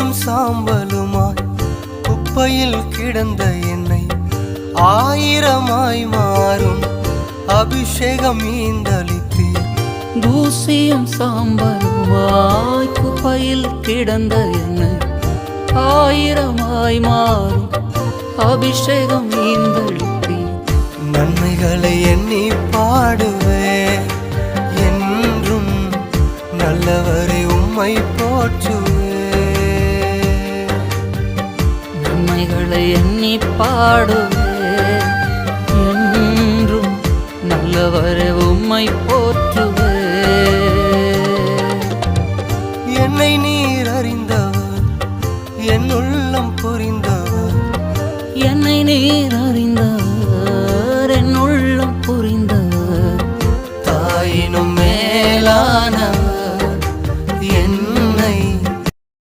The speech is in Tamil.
தூசியும் சாம்பலுமாய் குப்பையில் கிடந்த என்னை ஆயிரமாய் மாறும் அபிஷேகம் ஈந்தளித்தீர். தூசியும் சாம்பலுமாய் குப்பையில் கிடந்த என்னை ஆயிரமாய் மாறும் அபிஷேகம் ஈந்தளித்தீர். நன்மைகளை எண்ணி பாடுவேன் என்றும், நல்லவரை உம்மை போற்றுவேன். நன்மைகளை எண்ணி பாடுவேன் என்றும், நல்லவரை உம்மை போற்றுவேன். என்னை நீர் அறிந்தவர், என் உள்ளம் புரிந்தவர், என்னை நீர்